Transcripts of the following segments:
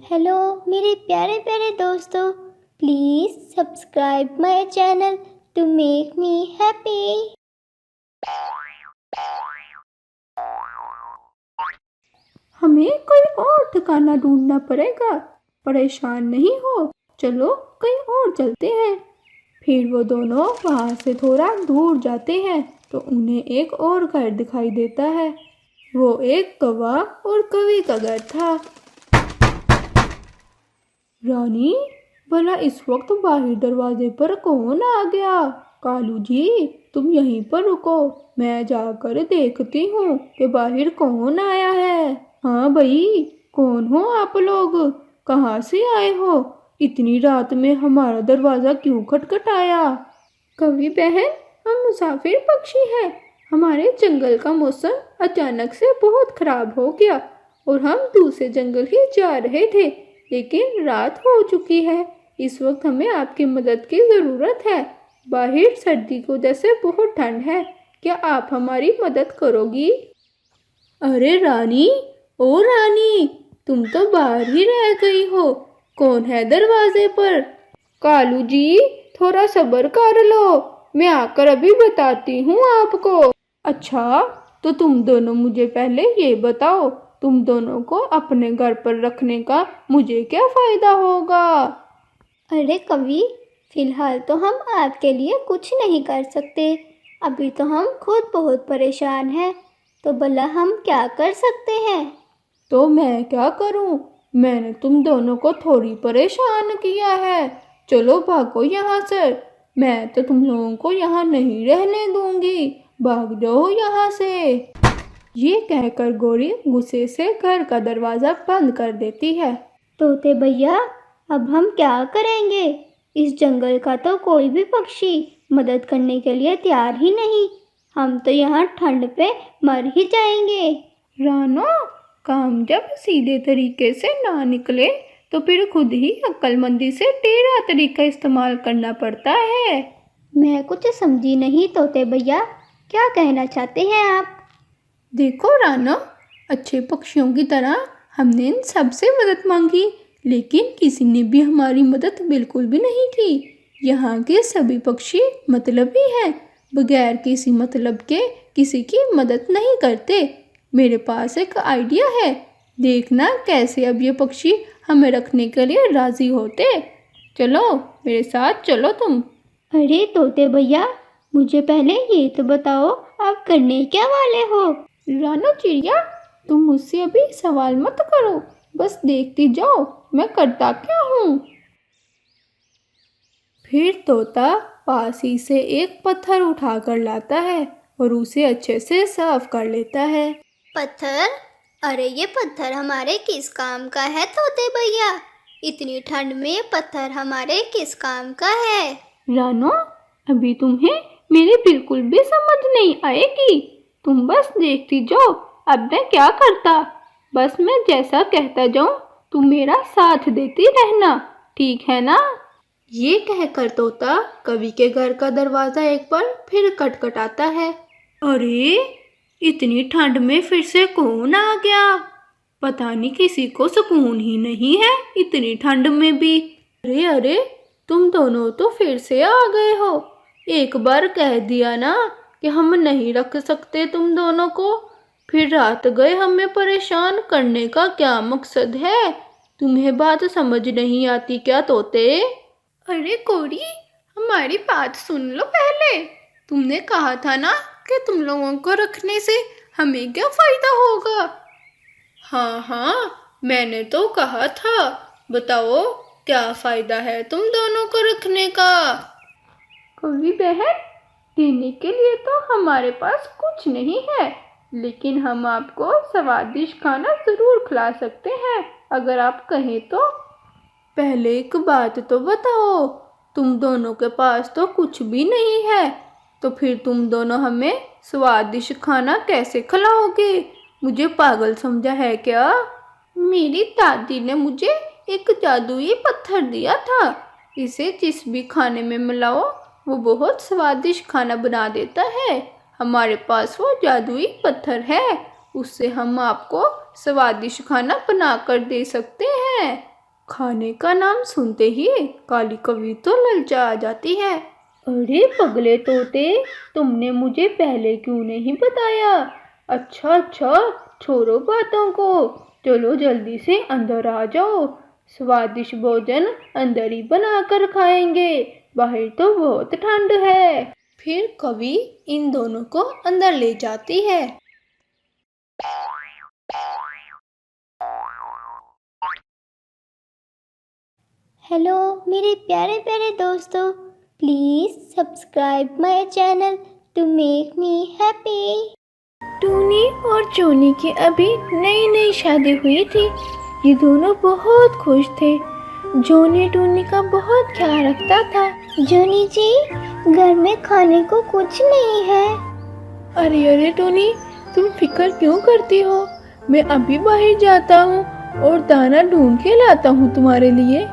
Hello मेरे प्यारे प्यारे दोस्तों, please subscribe my channel to make me happy. हमें कोई और ठिकाना ढूंढना पड़ेगा। परेशान नहीं हो, चलो कहीं और चलते हैं। फिर वो दोनों वहाँ से थोड़ा दूर जाते हैं तो उन्हें एक और घर दिखाई देता है। वो एक कौवा और कवि का घर था। रानी, भला इस वक्त बाहर दरवाजे पर कौन आ गया? कालू जी, तुम यहीं पर रुको, मैं जाकर देखती हूँ कि बाहर कौन आया है। हाँ भाई, कौन हो आप लोग? कहाँ से आए हो? इतनी रात में हमारा दरवाजा क्यों खटखटाया? कवि बहन, हम मुसाफिर पक्षी हैं। हमारे जंगल का मौसम अचानक से बहुत खराब हो गया और हम दूसरे जंगल ही जा रहे थे, लेकिन रात हो चुकी है। इस वक्त हमें आपकी मदद की ज़रूरत है। बाहर सर्दी की वजह से बहुत ठंड है। क्या आप हमारी मदद करोगी? अरे रानी, ओ रानी, तुम तो बाहर ही रह गई हो। कौन है दरवाजे पर? कालू जी, थोड़ा सब्र कर लो, मैं आकर अभी बताती हूँ आपको। अच्छा, तो तुम दोनों मुझे पहले ये बताओ, तुम दोनों को अपने घर पर रखने का मुझे क्या फ़ायदा होगा? अरे कवि, फिलहाल तो हम आपके लिए कुछ नहीं कर सकते। अभी तो हम खुद बहुत परेशान हैं, तो भला हम क्या कर सकते हैं? तो मैं क्या करूं? मैंने तुम दोनों को थोड़ी परेशान किया है। चलो भागो यहाँ से। मैं तो तुम लोगों को यहाँ नहीं रहने दूंगी। भाग जाओ यहाँ से। ये कहकर गोरी गुस्से से घर का दरवाजा बंद कर देती है। तोते भैया, अब हम क्या करेंगे? इस जंगल का तो कोई भी पक्षी मदद करने के लिए तैयार ही नहीं। हम तो यहाँ ठंड पे मर ही जाएंगे। रानो, काम जब सीधे तरीके से ना निकले तो फिर खुद ही अक्लमंदी से टेढ़ा तरीका इस्तेमाल करना पड़ता है। मैं कुछ समझी नहीं तोते भैया, क्या कहना चाहते हैं आप? देखो रानो, अच्छे पक्षियों की तरह हमने इन सबसे मदद मांगी, लेकिन किसी ने भी हमारी मदद बिल्कुल भी नहीं की। यहाँ के सभी पक्षी मतलबी हैं, बगैर किसी मतलब के किसी की मदद नहीं करते। मेरे पास एक आइडिया है, देखना कैसे अब ये पक्षी हमें रखने के लिए राजी होते। चलो मेरे साथ चलो तुम। अरे तोते भैया, मुझे पहले ये तो बताओ, आप करने क्या वाले हो? रानो चिड़िया, तुम मुझसे अभी सवाल मत करो, बस देखती जाओ मैं करता क्या हूँ। फिर तोता पास ही से एक पत्थर उठाकर लाता है और उसे अच्छे से साफ कर लेता है। पत्थर? अरे ये पत्थर हमारे किस काम का है तोते भैया? इतनी ठंड में पत्थर हमारे किस काम का है? रानो, अभी तुम्हें मेरी बिल्कुल भी समझ नहीं आएगी। तुम बस देखती जाओ अब मैं क्या करता। बस मैं जैसा कहता जाऊं तुम मेरा साथ देती रहना, ठीक है ना? ये कहकर तोता कवि के घर का दरवाजा एक बार फिर खटखटाता है। अरे, इतनी ठंड में फिर से कौन आ गया? पता नहीं किसी को सुकून ही नहीं है इतनी ठंड में भी। अरे अरे, तुम दोनों तो फिर से आ गए हो। एक बार कह दिया ना कि हम नहीं रख सकते तुम दोनों को, फिर रात गए हमें परेशान करने का क्या मकसद है? तुम्हें बात समझ नहीं आती क्या तोते? अरे कोरी, हमारी बात सुन लो पहले। तुमने कहा था ना कि तुम लोगों को रखने से हमें क्या फायदा होगा? हाँ हाँ, मैंने तो कहा था। बताओ क्या फायदा है तुम दोनों को रखने का? कवि बहन, देने के लिए तो हमारे पास कुछ नहीं है, लेकिन हम आपको स्वादिष्ट खाना जरूर खिला सकते हैं अगर आप कहें तो। पहले एक बात तो बताओ, तुम दोनों के पास तो कुछ भी नहीं है, तो फिर तुम दोनों हमें स्वादिष्ट खाना कैसे खिलाओगे? मुझे पागल समझा है क्या? मेरी दादी ने मुझे एक जादुई पत्थर दिया था। इसे जिस भी खाने में मिलाओ वो बहुत स्वादिष्ट खाना बना देता है। हमारे पास वो जादुई पत्थर है उससे हम आपको स्वादिष्ट खाना बनाकर दे सकते हैं। खाने का नाम सुनते ही काली कवि तो ललचा आ जाती है। अरे पगले तोते, तुमने मुझे पहले क्यों नहीं बताया? अच्छा अच्छा, छोड़ो बातों को, चलो जल्दी से अंदर आ जाओ। स्वादिष्ट भोजन अंदर ही बनाकर खाएंगे, बाहर तो बहुत ठंड है। फिर कवि इन दोनों को अंदर ले जाती है। हेलो मेरे प्यारे प्यारे दोस्तों, please subscribe my channel to make me happy. Tooni और जोनी की अभी नई नई शादी हुई थी। ये दोनों बहुत खुश थे। जोनी टूनी का बहुत ख्याल रखता था। जोनी जी, घर में खाने को कुछ नहीं है। अरे अरे टूनी, तुम फिक्र क्यों करती हो? मैं अभी बाहर जाता हूँ और दाना ढूंढ के लाता हूँ तुम्हारे लिए।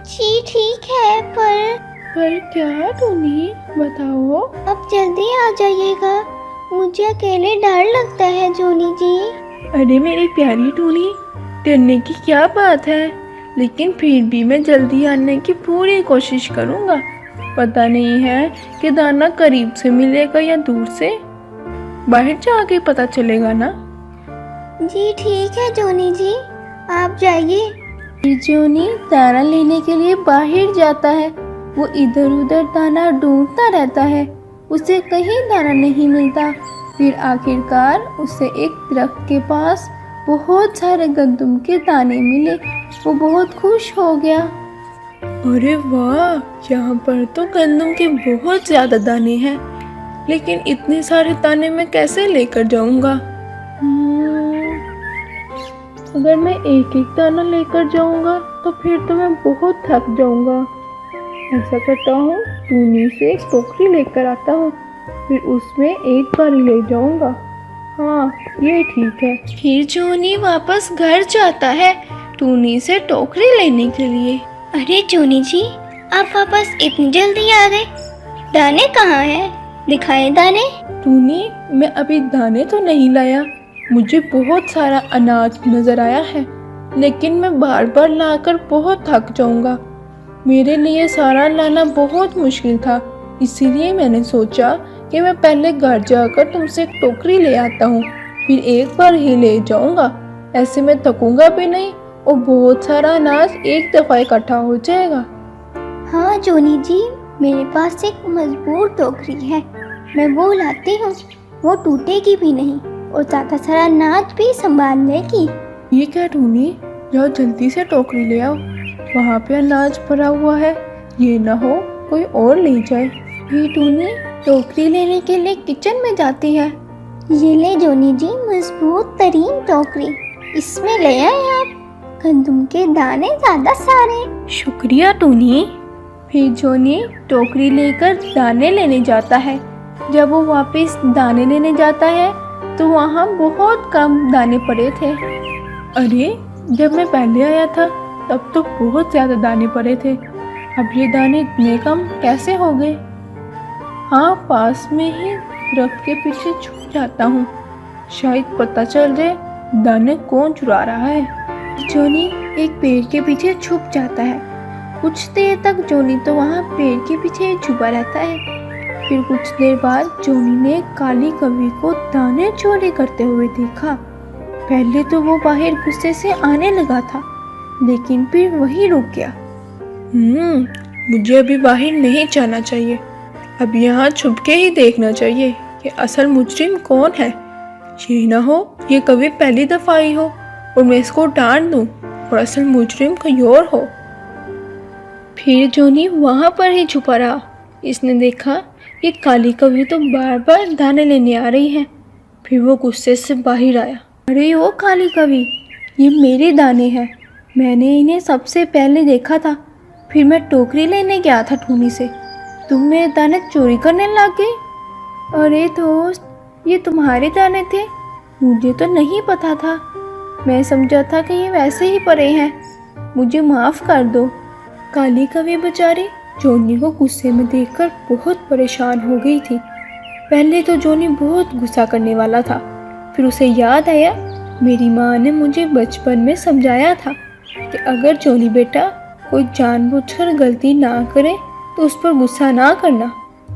जी ठीक है, पर क्या टूनी, बताओ। अब जल्दी आ जाइएगा, मुझे अकेले डर लगता है जोनी जी। अरे मेरी प्यारी टूनी, डरने की क्या बात है, लेकिन फिर भी मैं जल्दी आने की पूरी कोशिश करूँगा। पता नहीं है कि दाना करीब से मिलेगा या दूर से, बाहर जाके पता चलेगा ना। जी ठीक है जोनी जी, आप जाइए। जोनी दाना लेने के लिए बाहर जाता है। वो इधर उधर दाना ढूंढता रहता है, उसे कहीं दाना नहीं मिलता। फिर आखिरकार उसे एक दरख्त के पास बहुत सारे गंदम के दाने मिले। वो बहुत खुश हो गया। अरे वाह, यहाँ पर तो गंदम के बहुत ज़्यादा दाने हैं, लेकिन इतने सारे दाने मैं कैसे लेकर जाऊँगा? अगर मैं एक एक दाना लेकर जाऊँगा तो फिर तो मैं बहुत थक जाऊँगा। ऐसा करता हूँ, टूनी से एक टोकरी लेकर आता हूँ, फिर उसमें एक बारी ले जाऊँगा। हाँ, ये ठीक है। फिर जोनी वापस घर जाता है टूनी से टोकरी लेने के लिए। अरे जोनी जी, आप वापस इतनी जल्दी आ गए? दाने कहाँ हैं? दिखाए दाने। टूनी, मैं अभी दाने तो नहीं लाया, मुझे बहुत सारा अनाज नजर आया है, लेकिन मैं बार बार लाकर बहुत थक जाऊंगा। मेरे लिए सारा लाना बहुत मुश्किल था, इसीलिए मैंने सोचा कि मैं पहले घर जाकर तुमसे एक टोकरी ले आता हूँ, फिर एक बार ही ले जाऊंगा। ऐसे मैं थकूंगा भी नहीं और बहुत सारा अनाज एक दफ़ा इकट्ठा हो जाएगा। हाँ जोनी जी, मेरे पास एक मजबूत टोकरी है, मैं वो लाती हूँ, वो टूटेगी भी नहीं और ज़्यादा सारा अनाज भी संभाल लेगी। ये क्या टूनी, जाओ जल्दी से टोकरी ले आओ, वहाँ पे अनाज भरा हुआ है, ये ना हो कोई और ले जाए। ये टूनी टोकरी लेने के लिए किचन में जाती है। ये ले जोनी जी, मजबूत तरीन टोकरी, इसमें ले आए आप गंदम के दाने ज़्यादा सारे। शुक्रिया टूनी। फिर जोनी टोकरी लेकर दाने लेने जाता है। जब वो वापस दाने लेने जाता है तो वहाँ बहुत कम दाने पड़े थे। अरे, जब मैं पहले आया था तब तो बहुत ज़्यादा दाने पड़े थे, अब ये दाने इतने कम कैसे हो गए? हाँ, पास में ही दरख्त के पीछे छुप जाता हूँ, शायद पता चल जाए दाने कौन चुरा रहा है। जोनी एक पेड़ के पीछे छुप जाता है। कुछ देर तक जोनी तो वहाँ पेड़ के पीछे छुपा रहता है। फिर कुछ देर बाद जोनी ने काली कवि को दाने चोरी करते हुए देखा। पहले तो वो बाहर गुस्से से आने लगा था, लेकिन फिर वही रुक गया। मुझे अभी बाहर नहीं जाना चाहिए, अब यहाँ छुप के ही देखना चाहिए कि असल मुजरिम कौन है। ये ना हो ये कवि पहली दफा आई हो और मैं इसको डांट दूं और असल मुजरिम कोई और हो। फिर जोनी वहाँ पर ही छुपा रहा। इसने देखा कि काली कवि तो बार बार दाने लेने आ रही है। फिर वो गुस्से से बाहर आया। अरे ओ काली कवि, ये मेरे दाने हैं, मैंने इन्हें सबसे पहले देखा था, फिर मैं टोकरी लेने गया था टूनी से, तुम मेरे दाने चोरी करने लग गई। अरे दोस्त, ये तुम्हारे दाने थे, मुझे तो नहीं पता था, मैं समझा था कि ये वैसे ही पड़े हैं, मुझे माफ़ कर दो। काली कवि बेचारी जोनी को गुस्से में देखकर बहुत परेशान हो गई थी। पहले तो जोनी बहुत गुस्सा करने वाला था, फिर उसे याद आया मेरी माँ ने मुझे बचपन में समझाया था कि अगर जोनी बेटा कोई जानबूझकर गलती ना करे तो उस पर गुस्सा ना करना।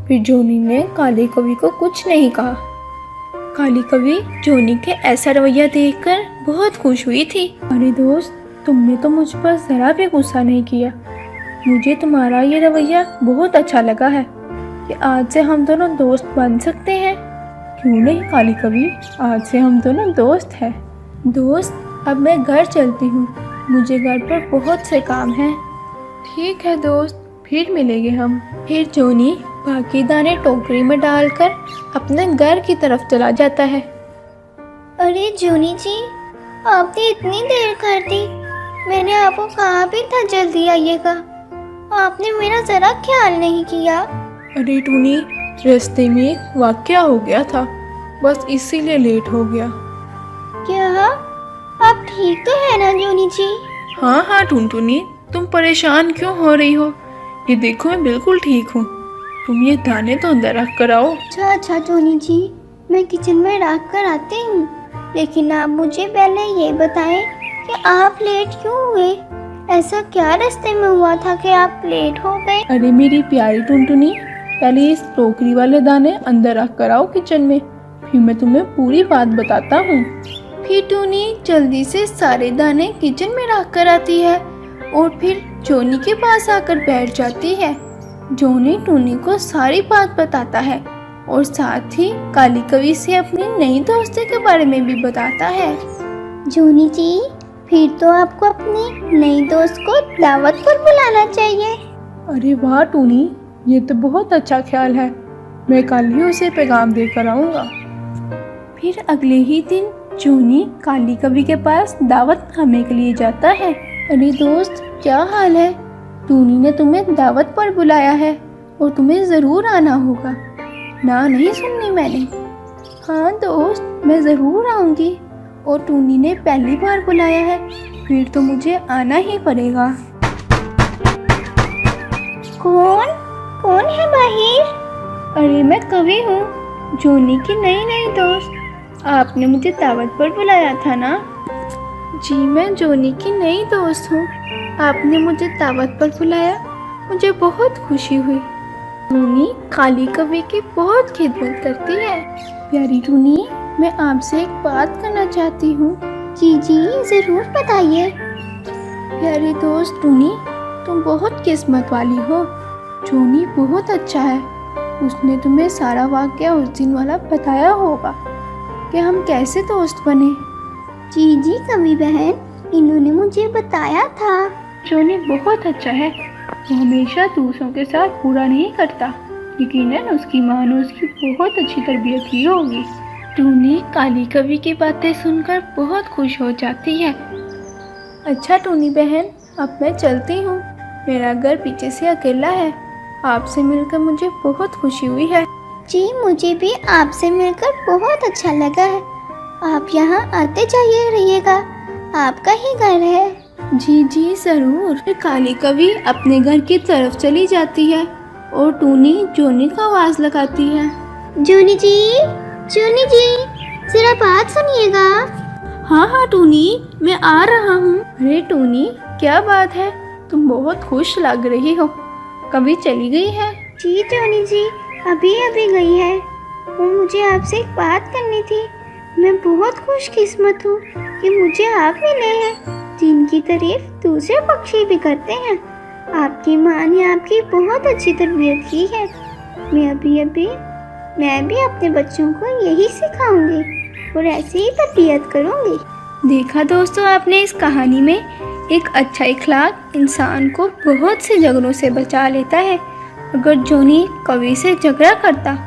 फिर जोनी ने काली कवि को कुछ नहीं कहा। काली कवि जोनी के ऐसा रवैया देखकर बहुत खुश हुई थी। अरे दोस्त, तुमने तो मुझ पर जरा भी गुस्सा नहीं किया। मुझे तुम्हारा ये रवैया बहुत अच्छा लगा है कि आज से हम दोनों दोस्त बन सकते हैं। क्यों नहीं काली कवि, आज से हम दोनों दोस्त हैं। दोस्त, अब मैं घर चलती हूँ, मुझे घर पर बहुत से काम हैं। ठीक है दोस्त, फिर मिलेंगे हम। फिर जोनी बाकी दाने टोकरी में डालकर अपने घर की तरफ चला जाता है। अरे जोनी जी, आपने इतनी देर कर दी। मैंने आपको कहा भी था जल्दी आइएगा, आपने मेरा ज़रा ख्याल नहीं किया। अरे टूनी, रास्ते में एक वाकया हो गया था, बस इसीलिए लेट हो गया। क्या आप ठीक तो है ना जोनी जी? हाँ टुनटुनी, तुम परेशान क्यों हो रही हो? ये देखो मैं बिल्कुल ठीक हूँ। तुम ये दाने तो अंदर रख कर आओ। अच्छा जोनी जी, मैं किचन में रख कर आती हूँ, लेकिन आप मुझे पहले ये बताएं कि आप लेट क्यों हुए? ऐसा क्या रास्ते में हुआ था कि आप लेट हो गए? अरे मेरी प्यारी टुनटुनी, पहले इस टोकरी वाले दाने अंदर रख कर आओ किचन में, फिर मैं तुम्हें पूरी बात बताता हूँ। फिर टूनी जल्दी से सारे दाने किचन में रख कर आती है और फिर जोनी के पास आकर बैठ जाती है। जोनी टूनी को सारी बात बताता है और साथ ही काली कवि से अपनी नई दोस्ती के बारे में भी बताता है। जोनी जी, फिर तो आपको अपनी नई दोस्त को दावत पर बुलाना चाहिए। अरे वाह टूनी, ये तो बहुत अच्छा ख्याल है। मैं कल ही उसे पैगाम देकर आऊँगा। फिर अगले ही दिन जोनी काली कवि के पास दावत खाने के लिए जाता है। अरे दोस्त, क्या हाल है? टूनी ने तुम्हें दावत पर बुलाया है और तुम्हें ज़रूर आना होगा। ना नहीं सुननी मैंने। हाँ दोस्त, मैं ज़रूर आऊँगी, और टूनी ने पहली बार बुलाया है, फिर तो मुझे आना ही पड़ेगा। कौन है बाहर? अरे मैं कवि हूँ, जोनी की नई दोस्त। आपने मुझे दावत पर बुलाया था ना? जी, मैं जोनी की नई दोस्त हूँ। आपने मुझे दावत पर बुलाया, मुझे बहुत खुशी हुई। टूनी काली कवि की बहुत खिदमत करती है। प्यारी टूनी, मैं आपसे एक बात करना चाहती हूँ। जी ज़रूर बताइए। प्यारी दोस्त टूनी, तुम बहुत किस्मत वाली हो। जोनी बहुत अच्छा है, उसने तुम्हें सारा वाकया उस दिन वाला बताया होगा कि हम कैसे दोस्त बने। जी कवि बहन, इन्होंने मुझे बताया था। जोनी बहुत अच्छा है, वो हमेशा दूसरों के साथ बुरा नहीं करता। यकीनन उसकी माँ ने उसकी बहुत अच्छी तरबियत की होगी। टूनी काली कवि की बातें सुनकर बहुत खुश हो जाती है। अच्छा टूनी बहन, अब मैं चलती हूँ, मेरा घर पीछे से अकेला है। आपसे मिलकर मुझे बहुत खुशी हुई है। जी, मुझे भी आपसे मिलकर बहुत अच्छा लगा है। आप यहाँ आते जाइए रहिएगा, आपका ही घर है। जी ज़रूर। काली कवि अपने घर की तरफ चली जाती है और टूनी जोनी को आवाज़ लगाती है। जोनी जी, ज़रा बात सुनिएगा। हाँ टूनी, मैं आ रहा हूँ। अरे टूनी, क्या बात है? तुम बहुत खुश लग रही हो। कभी चली गई है? जी जोनी जी, अभी गई है। वो मुझे आपसे एक बात करनी थी। मैं बहुत खुशकिस्मत हूँ कि मुझे आप मिले हैं, जिनकी तारीफ दूसरे पक्षी भी करते हैं। आपकी माँ ने आपकी बहुत अच्छी तरबियत की है। मैं भी अपने बच्चों को यही सिखाऊंगी और ऐसे ही तरबियत करूंगी। देखा दोस्तों, आपने इस कहानी में एक अच्छा इखलाक इंसान को बहुत से झगड़ों से बचा लेता है। अगर जोनी कवि से झगड़ा करता,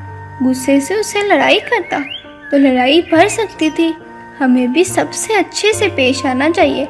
गुस्से से उससे लड़ाई करता, तो लड़ाई बढ़ सकती थी। हमें भी सबसे अच्छे से पेश आना चाहिए।